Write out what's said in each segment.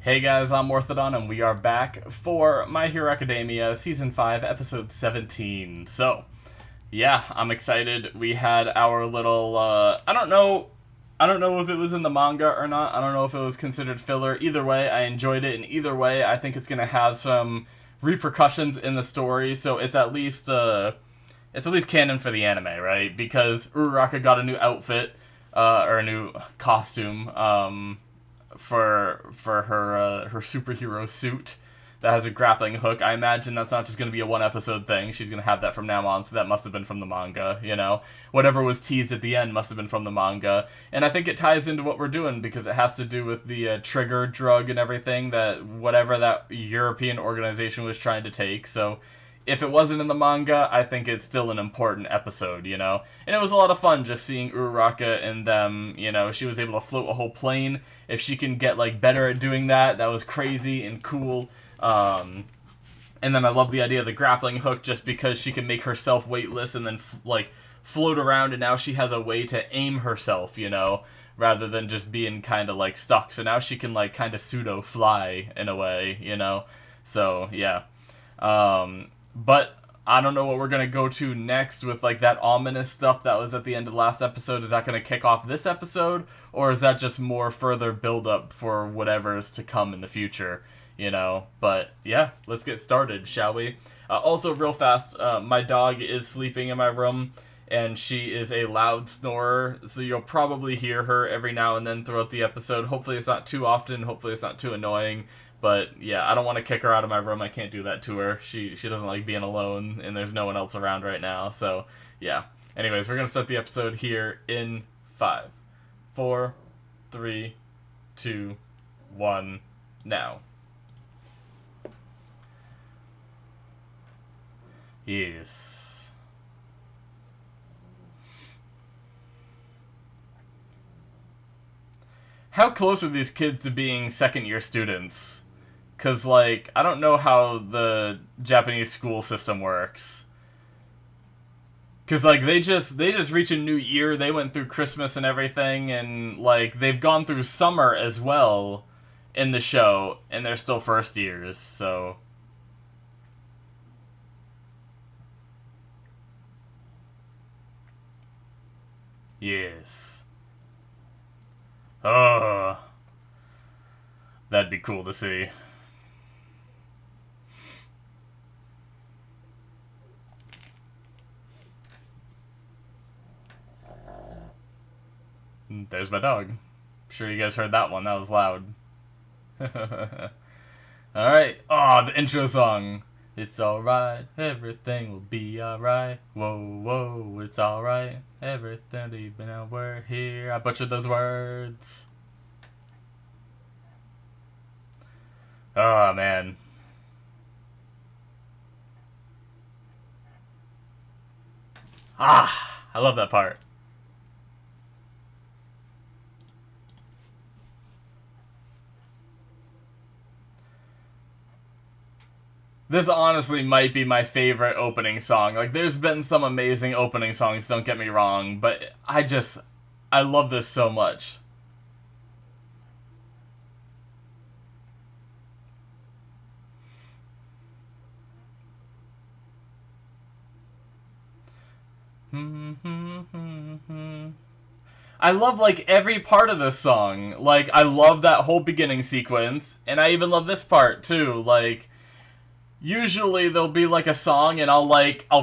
Hey guys, I'm Morthadon, and we are back for My Hero Academia Season 5, Episode 17. So, yeah, I'm excited. We had our little, I don't know if it was in the manga or not. I don't know if it was considered filler. Either way, I enjoyed it, and either way, I think it's gonna have some repercussions in the story, so it's at least canon for the anime, right? Because Uraraka got a new outfit, or a new costume, for her superhero suit that has a grappling hook. I imagine that's not just going to be a one episode thing. She's going to have that from now on, so that must have been from the manga, you know? Whatever was teased at the end must have been from the manga. And I think it ties into what we're doing because it has to do with the trigger drug and everything that whatever that European organization was trying to take. So if it wasn't in the manga, I think it's still an important episode, you know? And it was a lot of fun just seeing Uraraka and them, you know, she was able to float a whole plane. If she can get, like, better at doing that, that was crazy and cool. And then I love the idea of the grappling hook just because she can make herself weightless and then, float around, and now she has a way to aim herself, you know, rather than just being kind of, like, stuck. So now she can, like, kind of pseudo-fly in a way, you know? So, yeah. But I don't know what we're going to go to next with, like, that ominous stuff that was at the end of the last episode. Is that going to kick off this episode? Or is that just more further build-up for whatever is to come in the future? You know? But, yeah, let's get started, shall we? Also, real fast, my dog is sleeping in my room, and she is a loud snorer, so you'll probably hear her every now and then throughout the episode. Hopefully it's not too often, hopefully it's not too annoying. But yeah, I don't want to kick her out of my room. I can't do that to her. She doesn't like being alone, and there's no one else around right now. So yeah. Anyways, we're gonna start the episode here in 5, 4, 3, 2, 1, now. Yes. How close are these kids to being second-year students? Because, like, I don't know how the Japanese school system works. Because, like, they just reach a new year, they went through Christmas and everything, and, like, they've gone through summer as well in the show, and they're still first years, so... Yes. Oh, that'd be cool to see. There's my dog. I'm sure you guys heard that one. That was loud. Alright. Oh, the intro song. It's alright. Everything will be alright. Whoa, whoa. It's alright. Everything even now we're here. I butchered those words. Oh, man. Ah, I love that part. This honestly might be my favorite opening song. Like, there's been some amazing opening songs, don't get me wrong, but I love this so much. I love, like, every part of this song. Like, I love that whole beginning sequence, and I even love this part, too. Like, usually there'll be, like, a song, and I'll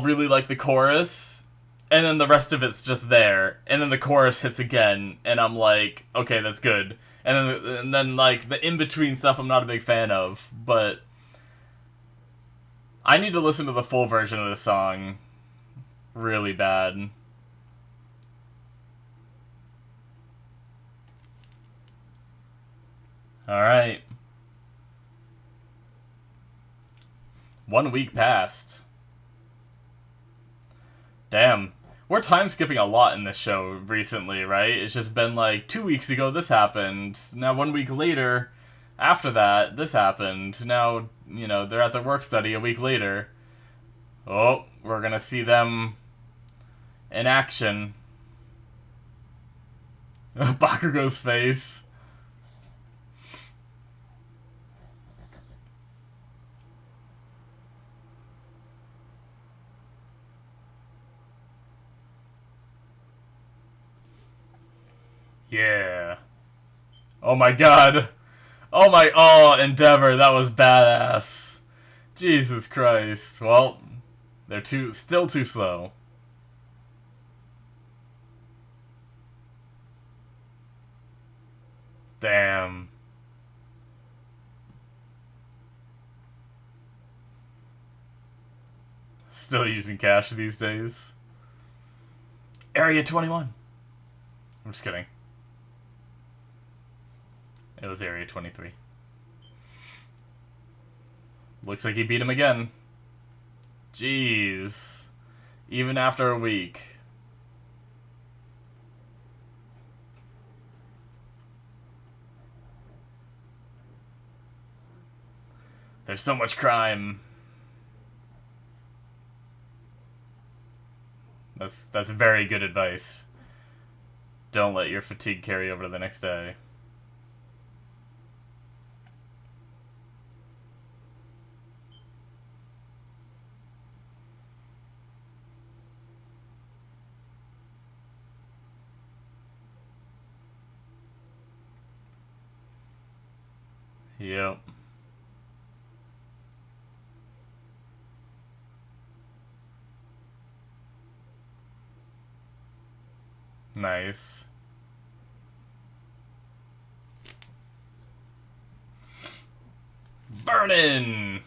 really like the chorus, and then the rest of it's just there, and then the chorus hits again, and I'm like, okay, that's good. And then like, the in-between stuff I'm not a big fan of, but I need to listen to the full version of this song really bad. Alright. 1 week passed. Damn. We're time skipping a lot in this show recently, right? It's just been like 2 weeks ago this happened. Now 1 week later, after that, this happened. Now, you know, they're at their work study a week later. Oh, we're gonna see them in action. Bakugo's face. Yeah. Oh my god. Oh, Endeavor, that was badass. Jesus Christ. Well, they're still too slow. Damn. Still using cash these days. Area 21. I'm just kidding. It was Area 23. Looks like he beat him again. Jeez. Even after a week. There's so much crime. That's very good advice. Don't let your fatigue carry over to the next day. Yep. Nice. Burnin'!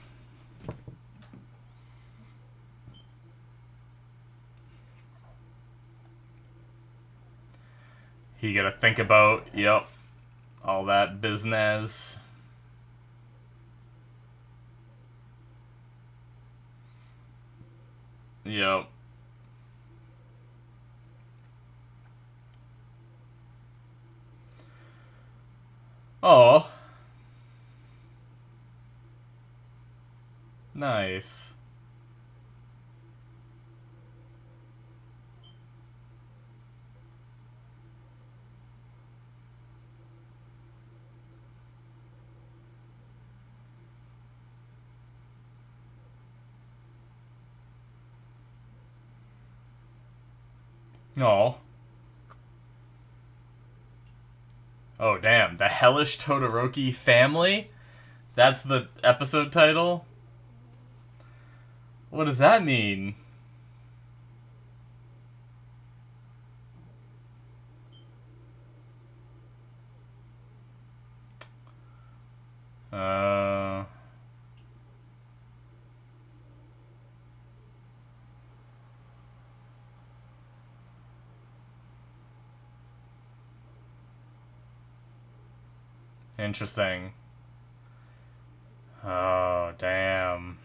You gotta think about, yep, all that business. Yep. Oh. Nice. Oh. Oh, damn. The Hellish Todoroki Family? That's the episode title? What does that mean? Interesting. Oh, damn.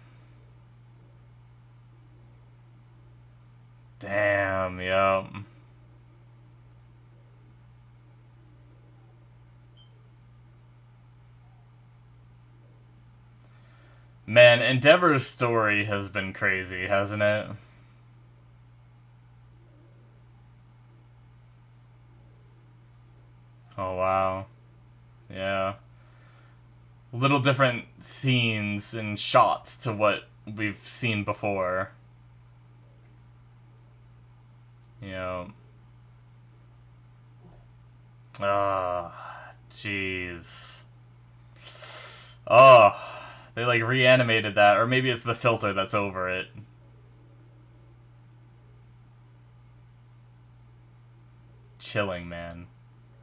Damn, yup. Man, Endeavor's story has been crazy, hasn't it? Oh, wow. Yeah. Little different scenes and shots to what we've seen before. Yeah. Ah, jeez. Oh, they like reanimated that, or maybe it's the filter that's over it. Chilling, man.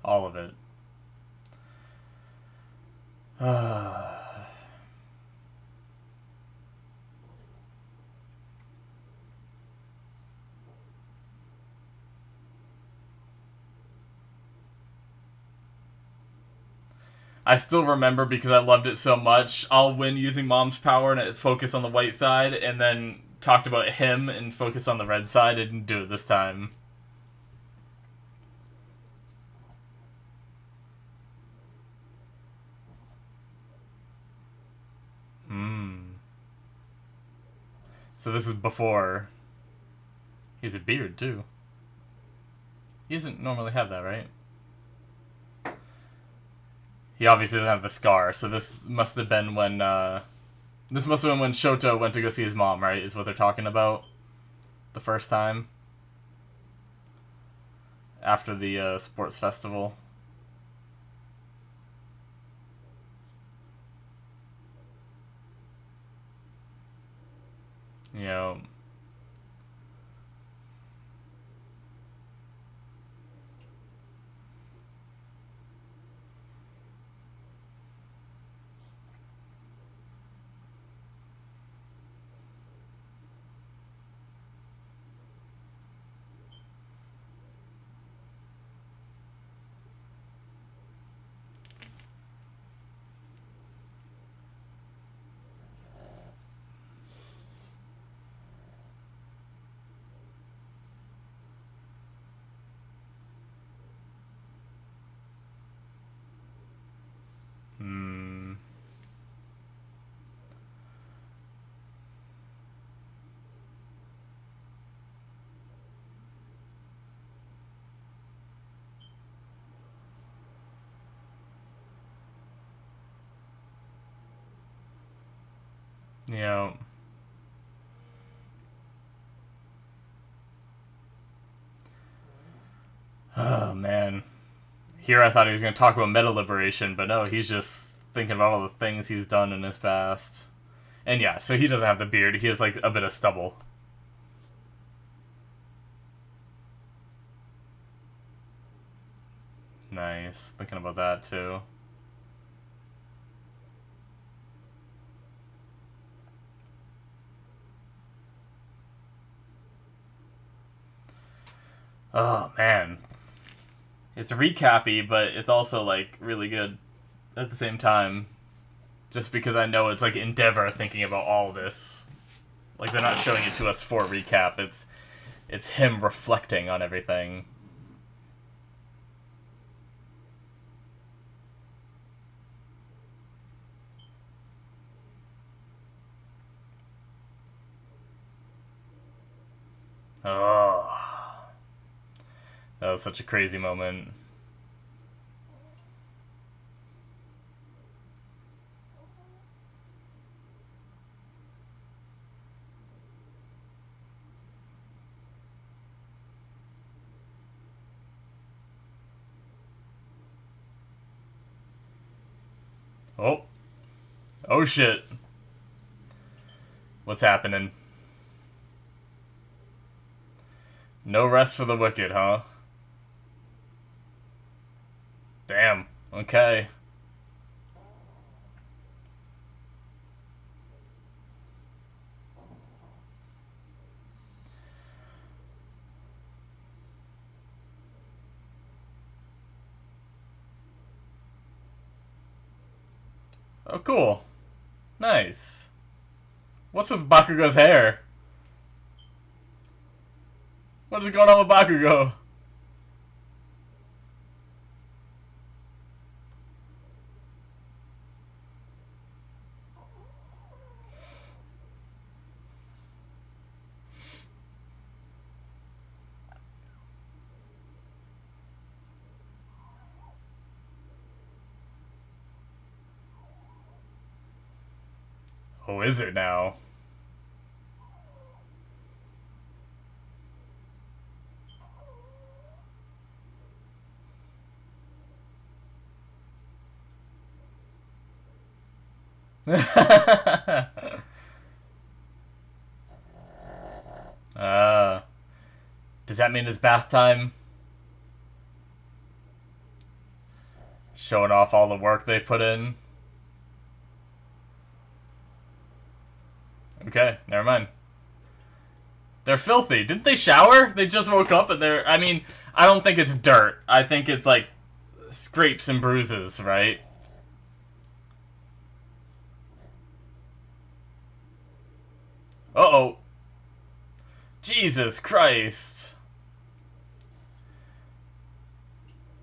All of it. I still remember because I loved it so much. I'll win using Mom's power and focus on the white side, and then talked about him and focus on the red side. I didn't do it this time. So this is before. He has a beard, too. He doesn't normally have that, right? He obviously doesn't have the scar, so this must have been when, this must have been when Shoto went to go see his mom, right? Is what they're talking about? The first time? After the, sports festival. Yeah. Hmm. Yeah. Oh, man. Here I thought he was going to talk about meta liberation, but no, he's just thinking about all the things he's done in his past. And yeah, so he doesn't have the beard. He has, like, a bit of stubble. Nice. Thinking about that, too. Oh, man. It's recappy, but it's also, like, really good at the same time. Just because I know it's, like, Endeavor thinking about all this. Like, they're not showing it to us for recap. It's him reflecting on everything. Oh. That was such a crazy moment. Oh. Oh shit. What's happening? No rest for the wicked, huh? Damn. Okay. Oh, cool. Nice. What's with Bakugo's hair? What is going on with Bakugo? Oh, is it now? uh, does that mean it's bath time? Showing off all the work they put in? Okay, never mind. They're filthy. Didn't they shower? They just woke up and they're... I mean, I don't think it's dirt. I think it's, like, scrapes and bruises, right? Uh-oh. Jesus Christ.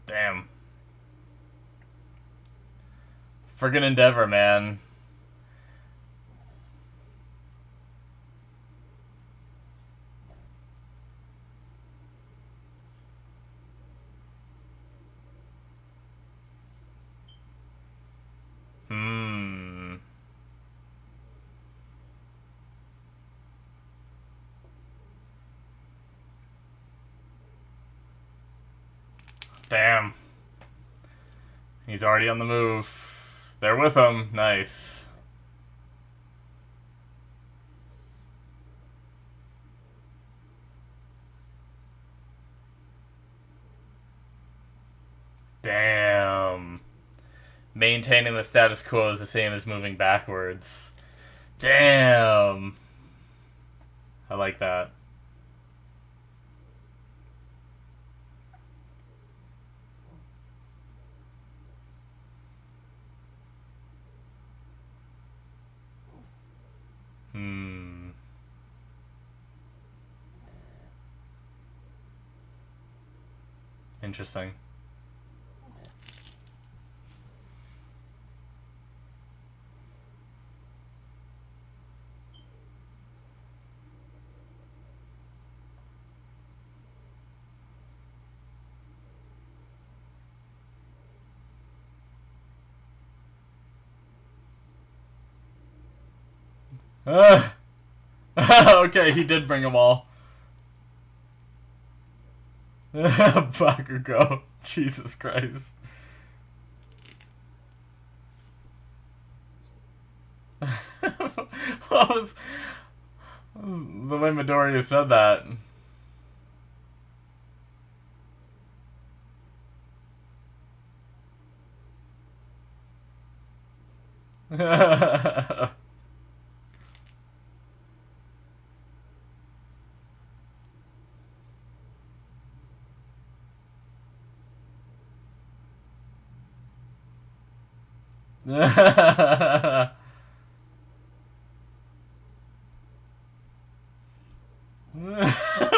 Damn. Friggin' Endeavor, man. Hmm. Damn. He's already on the move. They're with him. Nice. Damn. Maintaining the status quo is the same as moving backwards. Damn. I like that. Interesting. Okay, he did bring them all. Bakugo. Jesus Christ. What was the way Midoriya said that?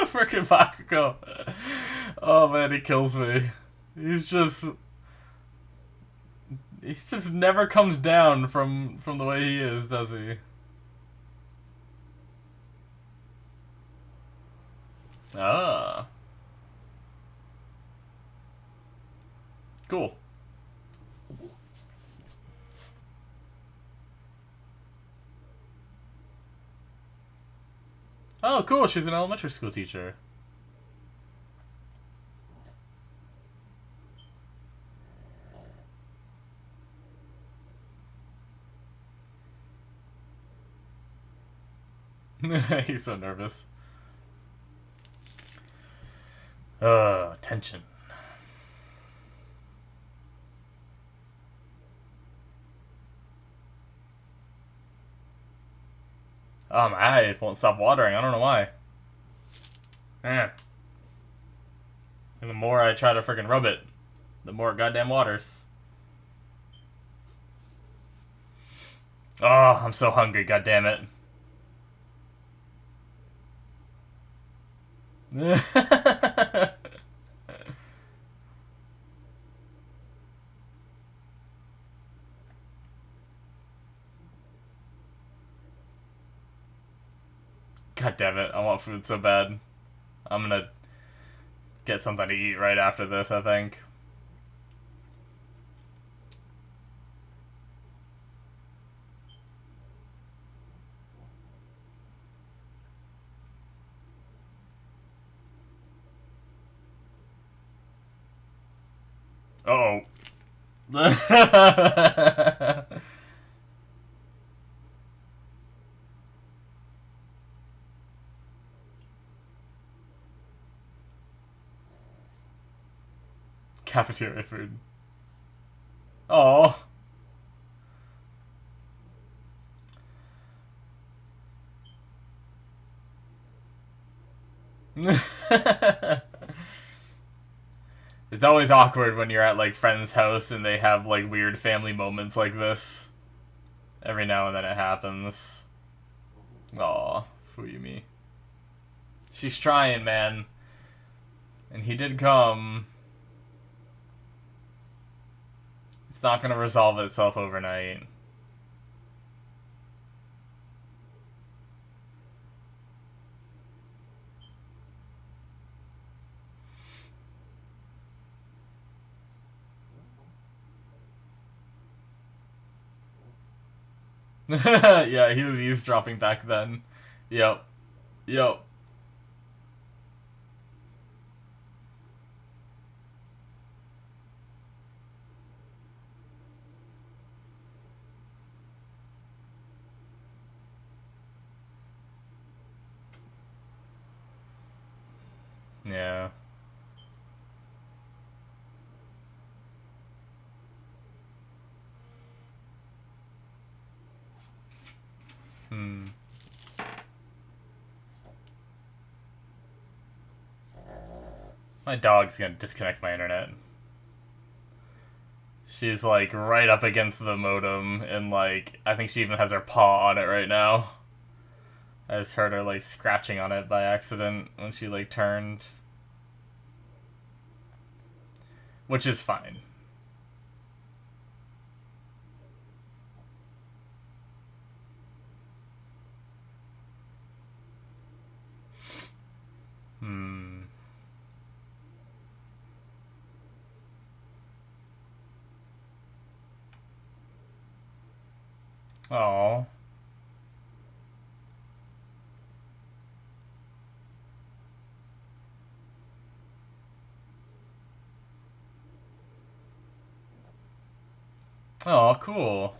Frickin' Bakugo. Oh man, he kills me. He's just never comes down from the way he is, does he? Ah. Cool. Oh, cool. She's an elementary school teacher. He's so nervous. Tension. Oh, my eye won't stop watering. I don't know why. And the more I try to freaking rub it, the more it goddamn waters. Oh, I'm so hungry, goddammit. God damn it, I want food so bad. I'm gonna get something to eat right after this, I think. Uh-oh. Cafeteria food. Oh. It's always awkward when you're at like friends' house and they have like weird family moments like this. Every now and then it happens. Aw, Fuyumi. She's trying, man. And he did come. It's not gonna resolve itself overnight. Yeah, he was eavesdropping back then. Yep. Yep. Yeah. Hmm. My dog's gonna disconnect my internet. She's, like, right up against the modem, and, like, I think she even has her paw on it right now. I just heard her, like, scratching on it by accident when she, like, turned. Which is fine. Hmm. Oh. Oh, cool.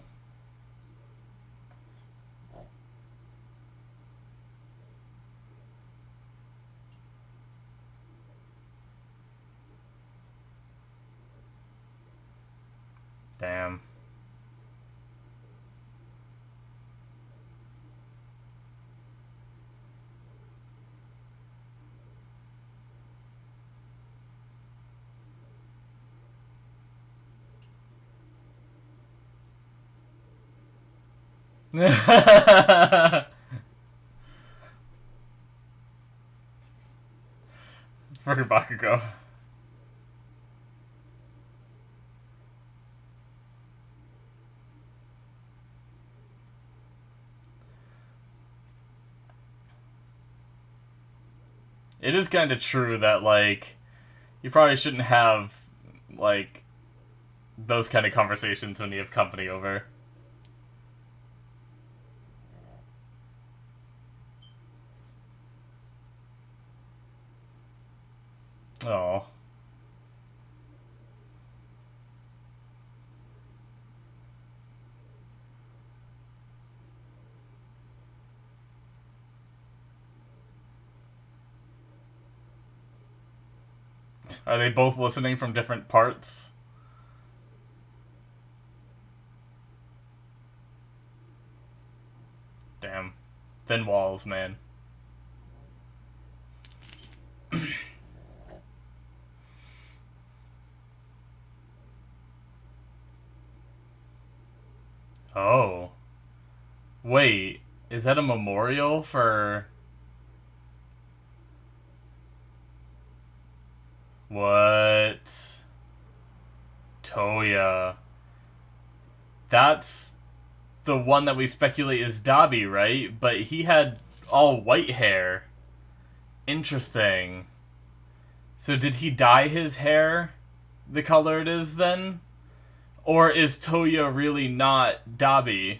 Damn. For Bakugo. It is kind of true that, like, you probably shouldn't have, like, those kind of conversations when you have company over. Oh. Are they both listening from different parts? Damn. Thin walls, man. Oh. Wait, is that a memorial for... What? Toya. That's the one that we speculate is Dabi, right? But he had all white hair. Interesting. So did he dye his hair the color it is then? Or is Toya really not Dabi?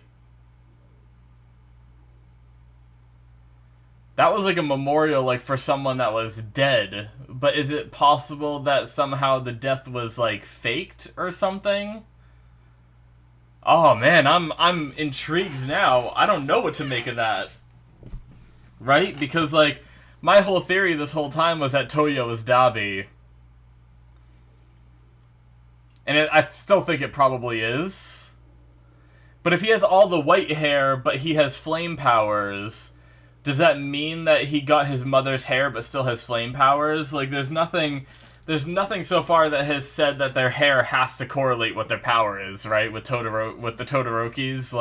That was like a memorial, like, for someone that was dead. But is it possible that somehow the death was, like, faked or something? Oh man, I'm intrigued now. I don't know what to make of that. Right? Because, like, my whole theory this whole time was that Toya was Dabi. And I still think it probably is. But if he has all the white hair, but he has flame powers, does that mean that he got his mother's hair but still has flame powers? Like, there's nothing so far that has said that their hair has to correlate what their power is, right? With the Todorokis,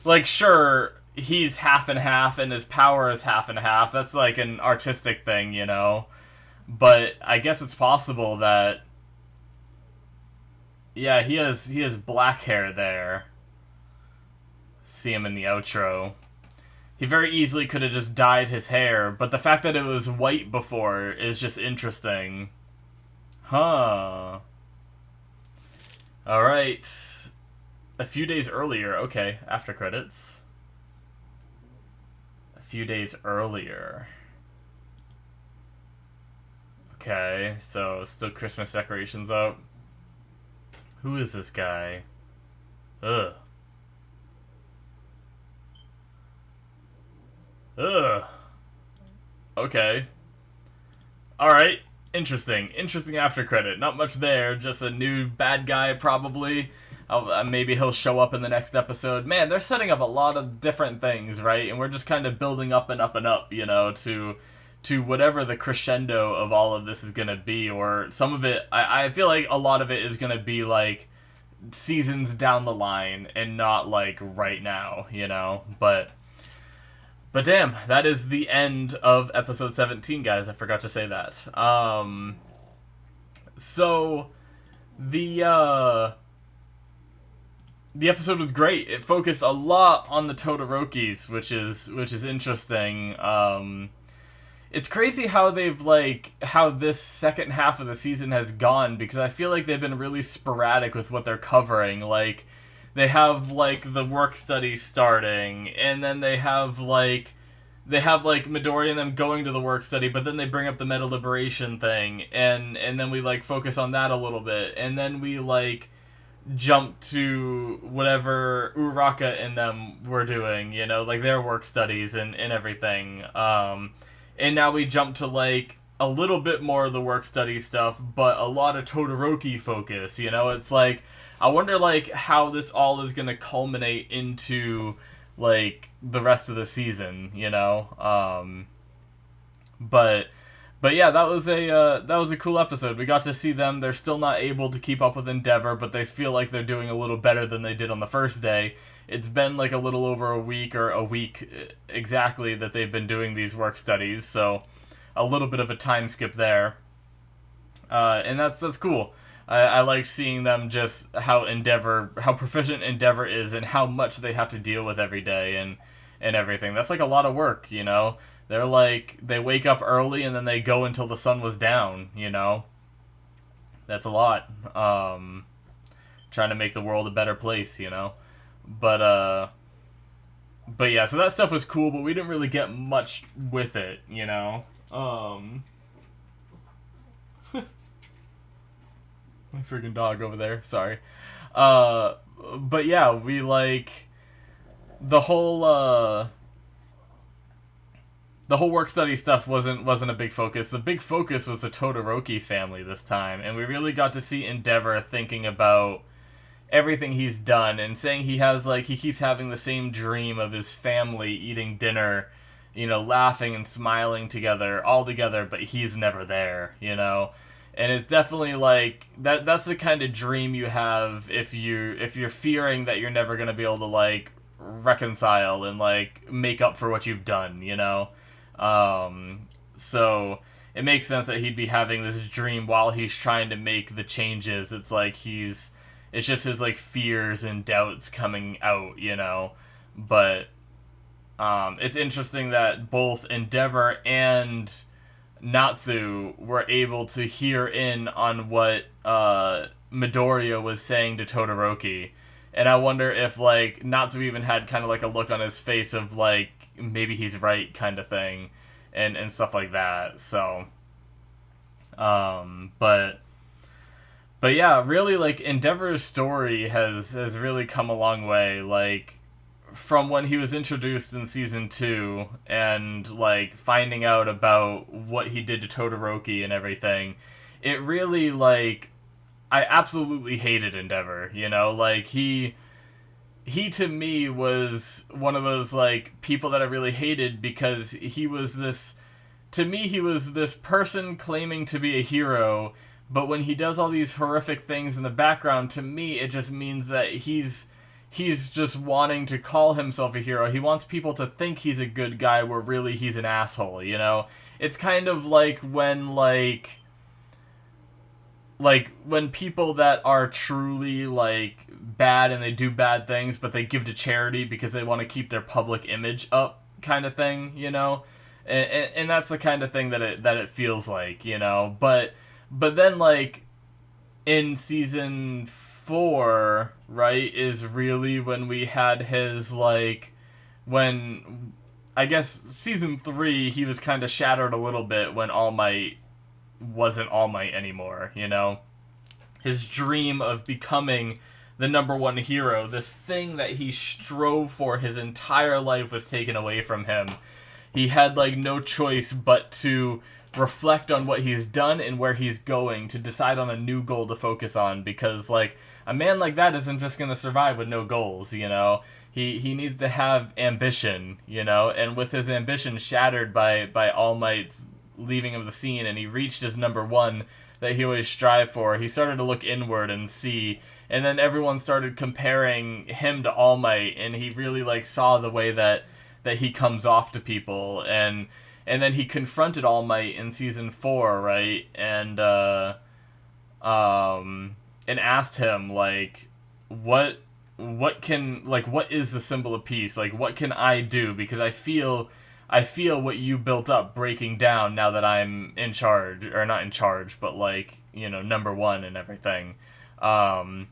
like sure, he's half and half and his power is half and half. That's like an artistic thing, you know. But I guess it's possible that, yeah, he has black hair there. See him in the outro. He very easily could have just dyed his hair, but the fact that it was white before is just interesting. Huh. Alright. A few days earlier. Okay, after credits. A few days earlier. Okay, so still Christmas decorations up. Who is this guy? Ugh. Ugh. Okay. Alright. Interesting. Interesting after credit. Not much there. Just a new bad guy, probably. Maybe he'll show up in the next episode. Man, they're setting up a lot of different things, right? And we're just kind of building up and up and up, to whatever the crescendo of all of this is going to be. Or some of it, I feel like a lot of it is going to be, like, seasons down the line and not, like, right now, But damn, that is the end of episode 17, guys. I forgot to say that. So, the episode was great. It focused a lot on the Todorokis, which is interesting. It's crazy how how this second half of the season has gone, because I feel like they've been really sporadic with what they're covering. Like, they have, like, the work study starting, and then they have Midori and them going to the work study, but then they bring up the meta liberation thing, and then we, like, focus on that a little bit, and then we, like, jump to whatever Uraka and them were doing, like their work studies and everything. And now we jump to, like, a little bit more of the work study stuff, but a lot of Todoroki focus, It's like, I wonder, like, how this all is going to culminate into, like, the rest of the season, But yeah, that was a cool episode. We got to see them. They're still not able to keep up with Endeavor, but they feel like they're doing a little better than they did on the first day. It's been, like, a little over a week, or a week exactly, that they've been doing these work studies, so a little bit of a time skip there. And that's cool. I like seeing them, just how proficient Endeavor is, and how much they have to deal with every day and everything. That's, like, a lot of work, They're like, they wake up early and then they go until the sun was down, That's a lot. Trying to make the world a better place, But yeah, so that stuff was cool, but we didn't really get much with it, My freaking dog over there, sorry. But yeah, we, like, the whole work study stuff wasn't a big focus. The big focus was the Todoroki family this time, and we really got to see Endeavor thinking about everything he's done, and saying he keeps having the same dream of his family eating dinner, laughing and smiling together, all together, but he's never there, And it's definitely, like, that's the kind of dream you have if you're fearing that you're never going to be able to, like, reconcile and, like, make up for what you've done, So it makes sense that he'd be having this dream while he's trying to make the changes. It's like it's just his, like, fears and doubts coming out, But it's interesting that both Endeavor and Natsu were able to hear in on what Midoriya was saying to Todoroki. And I wonder if, like, Natsu even had kind of, like, a look on his face of, like, maybe he's right kind of thing, and stuff like that. So, but yeah, really, like, Endeavor's story has really come a long way, like, from when he was introduced in season 2, and, like, finding out about what he did to Todoroki and everything. It really, like, I absolutely hated Endeavor, like, he to me was one of those, like, people that I really hated, because he was this person claiming to be a hero, but when he does all these horrific things in the background, to me, it just means that he's just wanting to call himself a hero. He wants people to think he's a good guy, where really he's an asshole, It's kind of like when, like, when people that are truly, like, bad and they do bad things, but they give to charity because they want to keep their public image up, kind of thing, and that's the kind of thing that it feels like, but then, like, in season 4, right, is really when we had his, like, when, I guess, season 3, he was kind of shattered a little bit when All Might wasn't All Might anymore, His dream of becoming the number one hero, this thing that he strove for his entire life, was taken away from him. He had, like, no choice but to reflect on what he's done and where he's going to decide on a new goal to focus on, because like a man like that isn't just going to survive with no goals, you know. He needs to have ambition, you know, and with his ambition shattered by All Might's leaving of the scene, and he reached his number one that he always strive for, he started to look inward and see, and then everyone started comparing him to All Might, and he really like saw the way that he comes off to people, and then he confronted All Might in season 4, right? And asked him like, what is the symbol of peace? Like, what can I do? Because I feel what you built up breaking down now that I'm in charge, or not in charge, but like, you know, number one and everything. And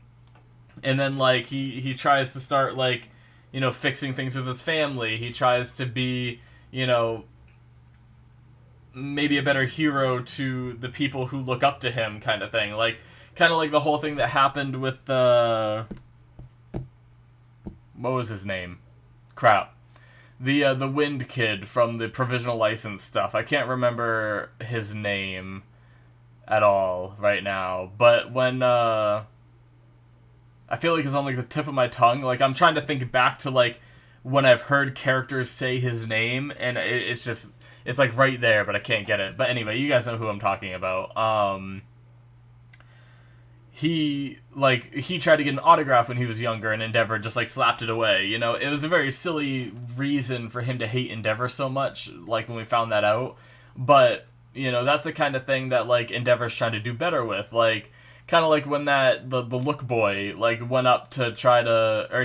then like he tries to start like, you know, fixing things with his family. He tries to be, you know, maybe a better hero to the people who look up to him, kind of thing. Like, kind of like the whole thing that happened with what was his name? Crap. The Wind Kid from the provisional license stuff. I can't remember his name at all right now. But when I feel like it's on like the tip of my tongue. Like, I'm trying to think back to like when I've heard characters say his name, and it's just, it's like right there, but I can't get it. But anyway, you guys know who I'm talking about. He tried to get an autograph when he was younger, and Endeavor just like slapped it away. You know, it was a very silly reason for him to hate Endeavor so much, like when we found that out. But, you know, that's the kind of thing that like Endeavor's trying to do better with. Like, kind of like when the Look Boy like went up to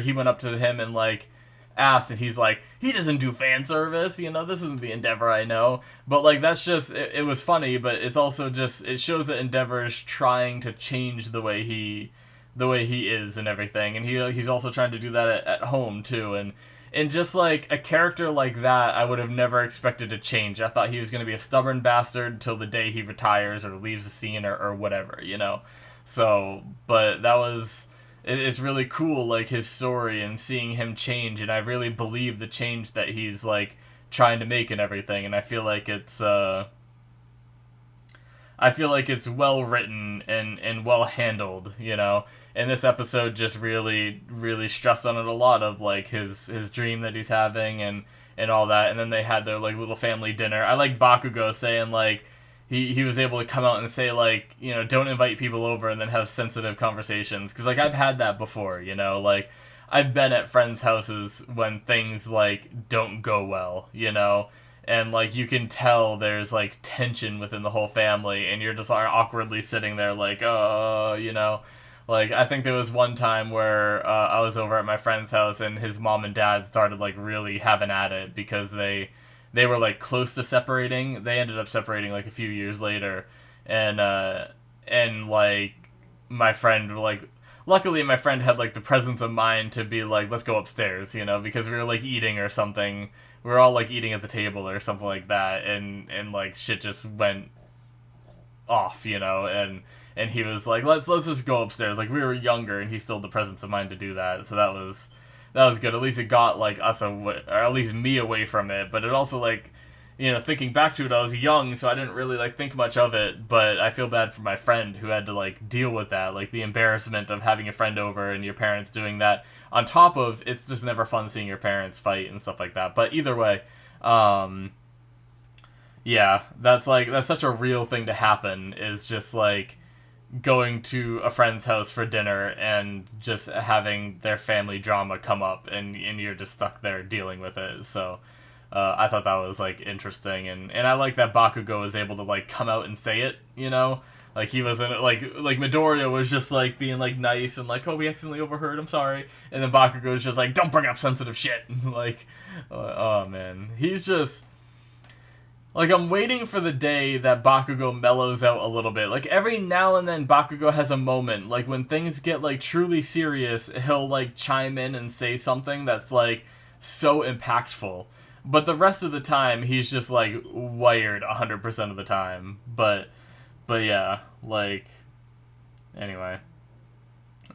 he went up to him and like asked, and he's like, he doesn't do fan service, you know, this isn't the Endeavor I know. But like, that's just, it was funny, but it's also just, it shows that Endeavor is trying to change the way he is and everything, and he's also trying to do that at home too. And just like a character like that, I would have never expected to change. I thought he was going to be a stubborn bastard till the day he retires or leaves the scene or whatever, you know. So, but that was, it's really cool, like, his story and seeing him change, and I really believe the change that he's, like, trying to make and everything, and I feel like it's well written and well handled, you know. And this episode just really, really stressed on it a lot of, like, his dream that he's having and all that, and then they had their, like, little family dinner. I like Bakugo saying, like, he was able to come out and say, like, you know, don't invite people over and then have sensitive conversations. Because, like, I've had that before, you know? Like, I've been at friends' houses when things, like, don't go well, you know? And, like, you can tell there's, like, tension within the whole family, and you're just like, awkwardly sitting there, like, you know? Like, I think there was one time where I was over at my friend's house, and his mom and dad started, like, really having at it because they were, like, close to separating. They ended up separating, like, a few years later. And like, my friend, like, luckily my friend had, like, the presence of mind to be like, let's go upstairs, you know, because we were, like, eating or something. We were all, like, eating at the table or something like that. And like, shit just went off, you know, and he was like, let's just go upstairs. Like, we were younger, and he still had the presence of mind to do that. So that was good. At least it got, like, us away, or at least me away from it. But it also, like, you know, thinking back to it, I was young, so I didn't really, like, think much of it. But I feel bad for my friend who had to, like, deal with that, like, the embarrassment of having a friend over and your parents doing that. On top of, it's just never fun seeing your parents fight and stuff like that. But either way, yeah, that's such a real thing to happen, is just, like, going to a friend's house for dinner and just having their family drama come up, and you're just stuck there dealing with it. So I thought that was, like, interesting, and I like that Bakugo was able to, like, come out and say it, you know? Like, he wasn't, like Midoriya was just, like, being, like, nice and, like, oh, we accidentally overheard, I'm sorry. And then Bakugo was just like, don't bring up sensitive shit. Like, oh, man. He's just, like, I'm waiting for the day that Bakugo mellows out a little bit. Like, every now and then Bakugo has a moment. Like, when things get, like, truly serious, he'll, like, chime in and say something that's, like, so impactful. But the rest of the time, he's just, like, wired 100% of the time. But yeah, like, anyway.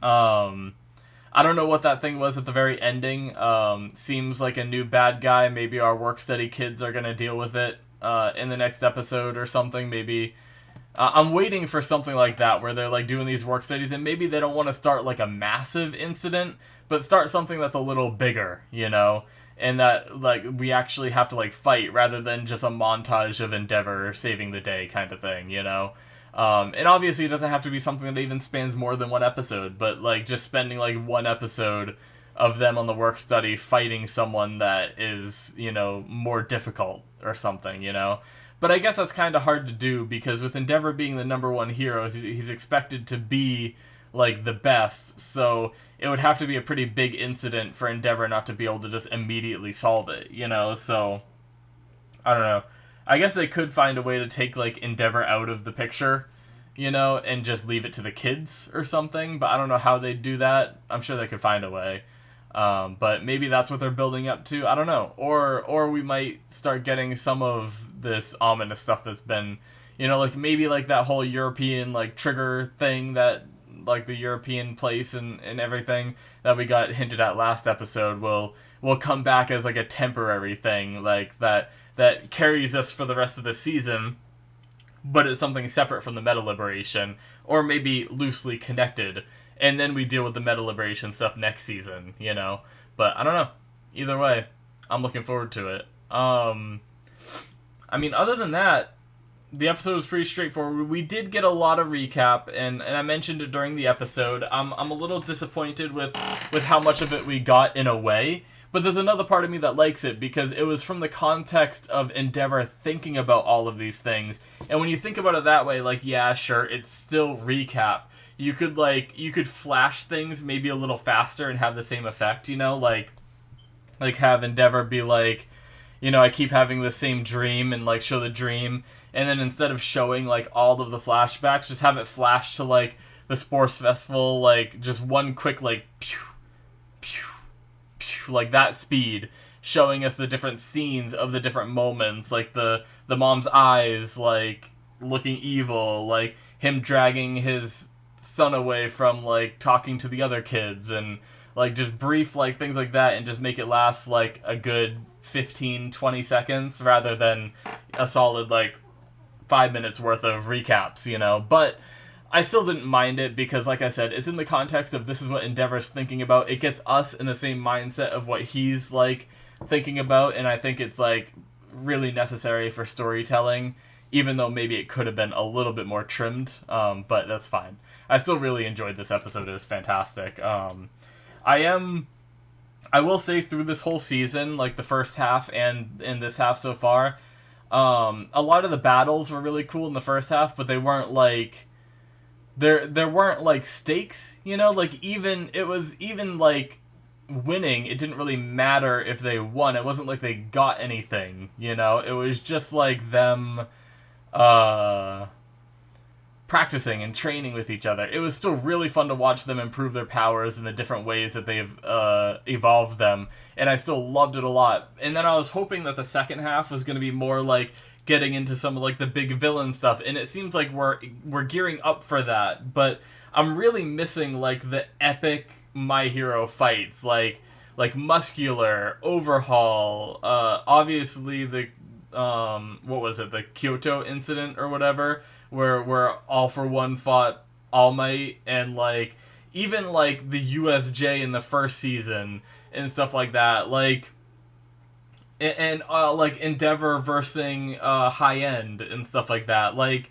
I don't know what that thing was at the very ending. Seems like a new bad guy. Maybe our work-study kids are gonna deal with it. in the next episode or something. Maybe I'm waiting for something like that where they're like doing these work studies, and maybe they don't want to start like a massive incident, but start something that's a little bigger, you know, and that like we actually have to like fight rather than just a montage of Endeavor saving the day kind of thing, you know. And obviously it doesn't have to be something that even spans more than one episode, but like just spending like one episode of them on the work study fighting someone that is, you know, more difficult or something, you know. But I guess that's kind of hard to do because with Endeavor being the number one hero, he's expected to be like the best, so it would have to be a pretty big incident for Endeavor not to be able to just immediately solve it, you know. So I don't know. I guess they could find a way to take like Endeavor out of the picture, you know, and just leave it to the kids or something, but I don't know how they'd do that. I'm sure they could find a way. But maybe that's what they're building up to. I don't know. Or we might start getting some of this ominous stuff that's been, you know, like maybe like that whole European like trigger thing that like the European place and everything that we got hinted at last episode will come back as like a temporary thing like that carries us for the rest of the season, but it's something separate from the Meta Liberation, or maybe loosely connected. And then we deal with the Meta Liberation stuff next season, you know? But I don't know. Either way, I'm looking forward to it. I mean, other than that, the episode was pretty straightforward. We did get a lot of recap, and I mentioned it during the episode. I'm a little disappointed with how much of it we got in a way. But there's another part of me that likes it, because it was from the context of Endeavor thinking about all of these things. And when you think about it that way, like, yeah, sure, it's still recap. You could flash things maybe a little faster and have the same effect, you know, like have Endeavor be like, you know, I keep having the same dream, and like show the dream, and then instead of showing like all of the flashbacks, just have it flash to like the sports festival, like just one quick like pew, pew, pew, like that speed, showing us the different scenes of the different moments, like the mom's eyes like looking evil, like him dragging his son away from like talking to the other kids, and like just brief like things like that, and just make it last like a good 15-20 seconds rather than a solid like 5 minutes worth of recaps, you know. But I still didn't mind it because, like I said, it's in the context of this is what Endeavor's thinking about. It gets us in the same mindset of what he's like thinking about, and I think it's like really necessary for storytelling, even though maybe it could have been a little bit more trimmed, but that's fine. I still really enjoyed this episode. It was fantastic. I will say through this whole season, like the first half and in this half so far, a lot of the battles were really cool in the first half, but they weren't like, there weren't like stakes, you know, like even like winning, it didn't really matter if they won. It wasn't like they got anything, you know. It was just like them practicing and training with each other. It was still really fun to watch them improve their powers in the different ways that they've evolved them, and I still loved it a lot. And then I was hoping that the second half was going to be more like getting into some of like the big villain stuff, and it seems like we're gearing up for that, but I'm really missing like the epic My Hero fights, like Muscular, Overhaul, obviously the what was it, the Kyoto incident or whatever, where All For One fought All Might, and like even like the USJ in the first season and stuff like that, like and like Endeavor versus High End and stuff like that, like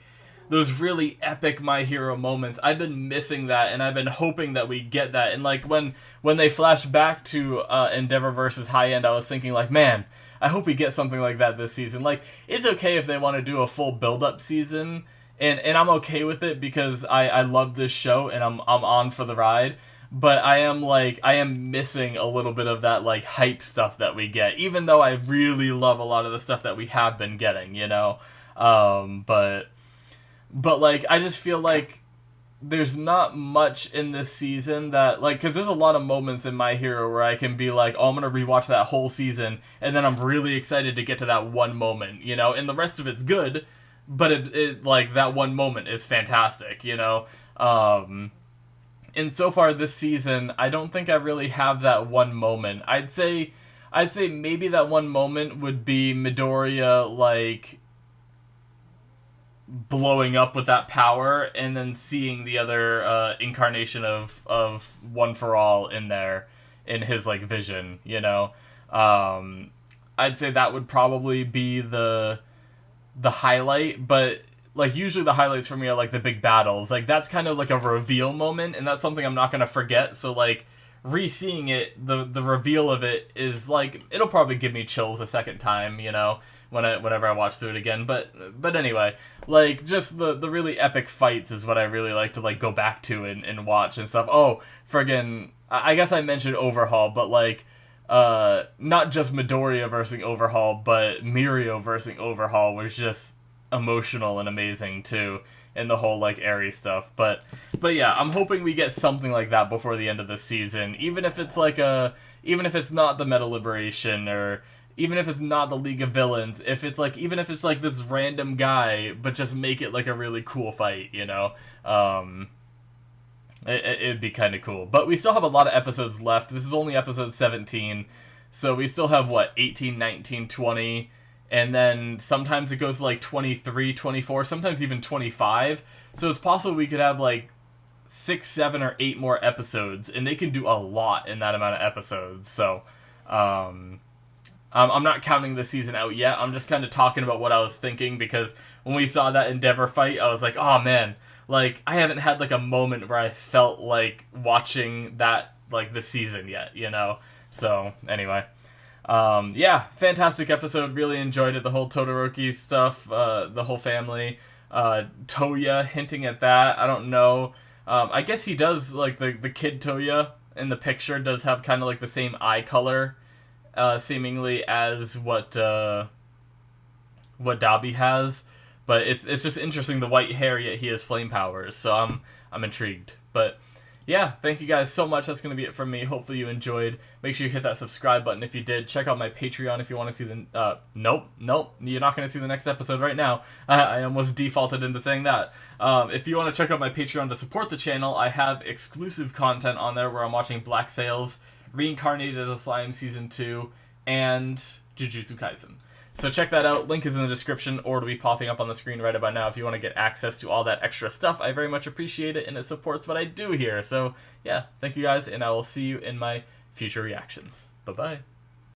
those really epic My Hero moments. I've been missing that, and I've been hoping that we get that. And like when they flash back to Endeavor versus High End, I was thinking like, man, I hope we get something like that this season. Like, it's okay if they want to do a full build-up season, and I'm okay with it because I love this show and I'm on for the ride. But I am missing a little bit of that like hype stuff that we get, even though I really love a lot of the stuff that we have been getting, you know. But like I just feel like there's not much in this season that, like, because there's a lot of moments in My Hero where I can be like, oh, I'm going to rewatch that whole season, and then I'm really excited to get to that one moment, you know, and the rest of it's good, but it like, that one moment is fantastic, you know. And so far this season, I don't think I really have that one moment. I'd say maybe that one moment would be Midoriya, like, blowing up with that power, and then seeing the other incarnation of One for All in there in his like vision, you know. I'd say that would probably be the highlight, but like usually the highlights for me are like the big battles. Like that's kind of like a reveal moment, and that's something I'm not gonna forget. So like re-seeing it, the reveal of it is like it'll probably give me chills a second time, you know, whenever I watch through it again. But anyway, like just the really epic fights is what I really like to like go back to and watch and stuff. Oh, friggin', I guess I mentioned Overhaul, but like not just Midoriya versing Overhaul, but Mirio versing Overhaul was just emotional and amazing too, and the whole like Aerie stuff. But yeah, I'm hoping we get something like that before the end of the season, even if it's not the Meta Liberation, or even if it's not the League of Villains, even if it's like this random guy, but just make it like a really cool fight, you know. It'd be kind of cool. But we still have a lot of episodes left. This is only episode 17, so we still have, 18, 19, 20, and then sometimes it goes to, 23, 24, sometimes even 25. So it's possible we could have, 6, 7, or 8 more episodes, and they can do a lot in that amount of episodes. So, I'm not counting the season out yet. I'm just kind of talking about what I was thinking, because when we saw that Endeavor fight, I was like, oh, man. Like, I haven't had, a moment where I felt like watching that, this season yet, you know? So, anyway. Yeah, fantastic episode. Really enjoyed it. The whole Todoroki stuff, the whole family. Toya hinting at that. I don't know. I guess he does, the kid Toya in the picture does have kind of, the same eye color, seemingly, as what Dabi has. But it's just interesting, the white hair, yet he has flame powers, so I'm intrigued. But yeah, thank you guys so much. That's going to be it from me. Hopefully you enjoyed. Make sure you hit that subscribe button if you did. Check out my Patreon if you want to see the... Nope, you're not going to see the next episode right now. I almost defaulted into saying that. If you want to check out my Patreon to support the channel, I have exclusive content on there where I'm watching Black Sails, Reincarnated as a Slime Season 2, and Jujutsu Kaisen. So check that out. Link is in the description, or it'll be popping up on the screen right about now if you want to get access to all that extra stuff. I very much appreciate it, and it supports what I do here. So yeah, thank you guys, and I will see you in my future reactions. Bye-bye.